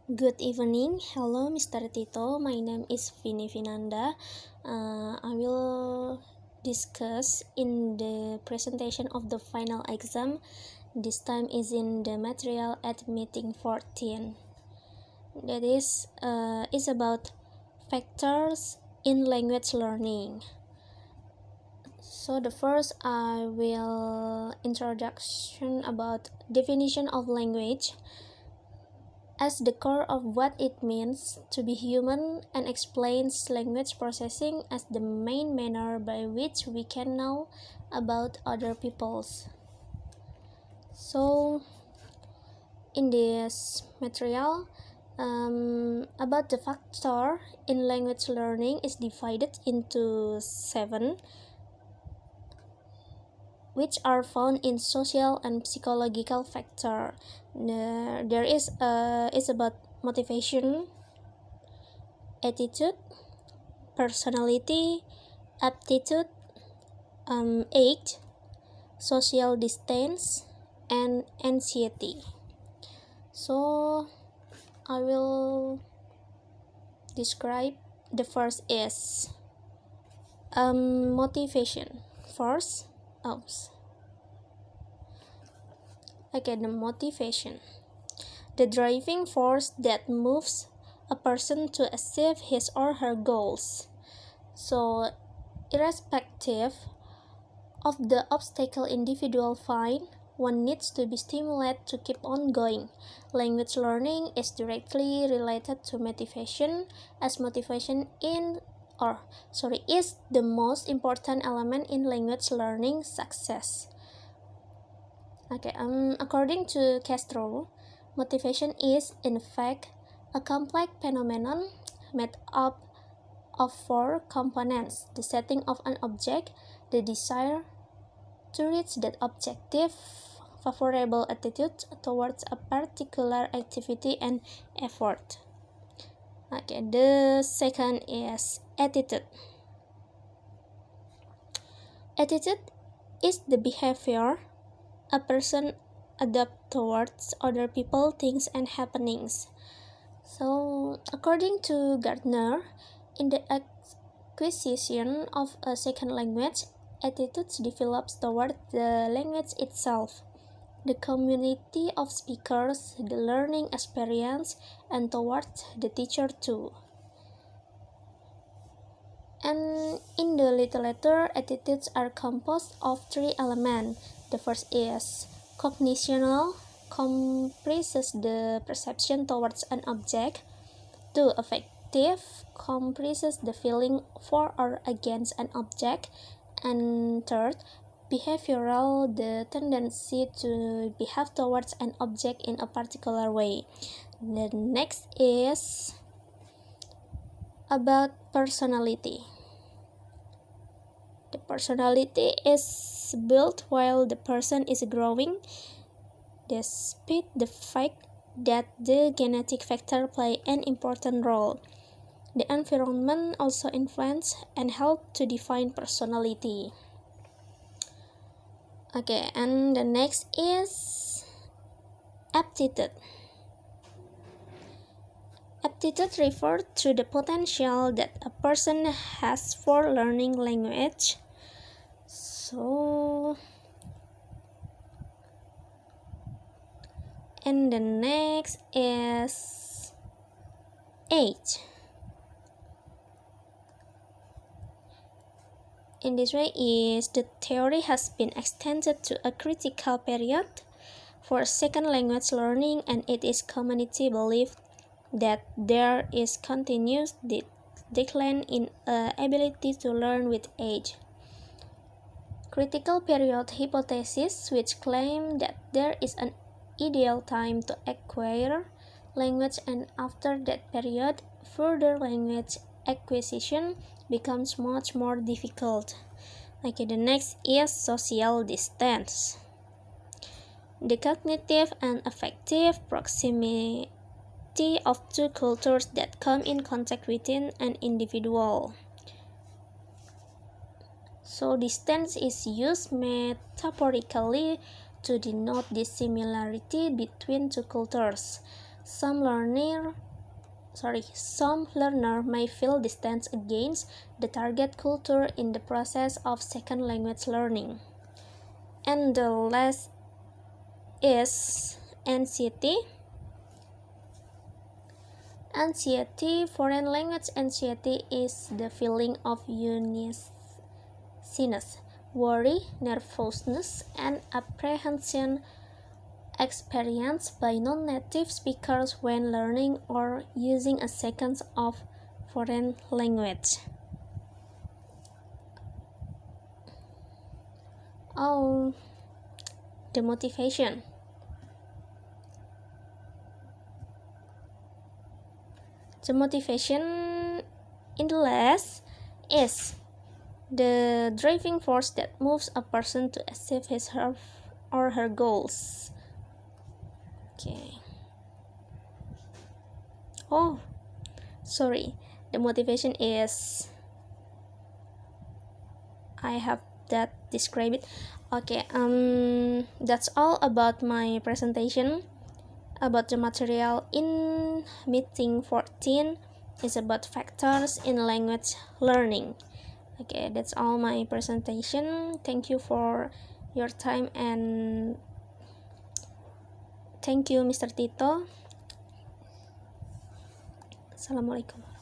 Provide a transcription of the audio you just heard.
Good evening. Hello, Mr. Tito. My name is Vini Vinanda. I will discuss in the presentation of the final exam. This time is in the material at meeting 14. That is about factors in language learning. So the first I will introduction about definition of language as the core of what it means to be human and explains language processing as the main manner by which we can know about other peoples. So in this material about the factor in language learning is divided into 7, which are found in social and psychological factor. There is about motivation, attitude, personality, aptitude, age, social distance, and anxiety. So I will describe. The first is motivation. First, the motivation, the driving force that moves a person to achieve his or her goals. So, irrespective of the obstacle individual find, one needs to be stimulated to keep on going. Language learning is directly related to motivation, as motivation is the most important element in language learning success. According to Castro, motivation is, in fact, a complex phenomenon made up of 4 components: the setting of an object, the desire to reach that objective, favorable attitude towards a particular activity, and effort. The second is attitude. Attitude is the behavior a person adopts towards other people, things, and happenings. So, according to Gardner, in the acquisition of a second language, attitudes develops toward the language itself, the community of speakers, the learning experience, and towards the teacher too. And in the literature, attitudes are composed of 3 elements. The first is cognitional, comprises the perception towards an object. 2. Affective, comprises the feeling for or against an object. And 3rd, behavioral, the tendency to behave towards an object in a particular way. The next is about personality. The personality is built while the person is growing, despite the fact that the genetic factor play an important role. The environment also influence and help to define personality. And the next is aptitude. Aptitude refers to the potential that a person has for learning language. And the next is age. In this way the theory has been extended to a critical period for second language learning, and it is commonly believed that there is continuous decline in ability to learn with age. Critical period hypothesis, which claim that there is an ideal time to acquire language, and after that period, further language acquisition becomes much more difficult. The next is social distance. The cognitive and affective proximity of 2 cultures that come in contact within an individual. So distance is used metaphorically to denote the similarity between 2 cultures. Some learner may feel distant against the target culture in the process of second language learning. And the last is anxiety. Foreign language anxiety is the feeling of uneasiness, worry, nervousness, and apprehension experienced by non-native speakers when learning or using a second of foreign language. The motivation. The motivation in the last is the driving force that moves a person to achieve his or her goals. Okay. The motivation is, I have that described it. Okay, that's all about my presentation about the material in meeting 14 is about factors in language learning. Okay, that's all my presentation. Thank you for your time and thank you Mr. Tito. Assalamualaikum.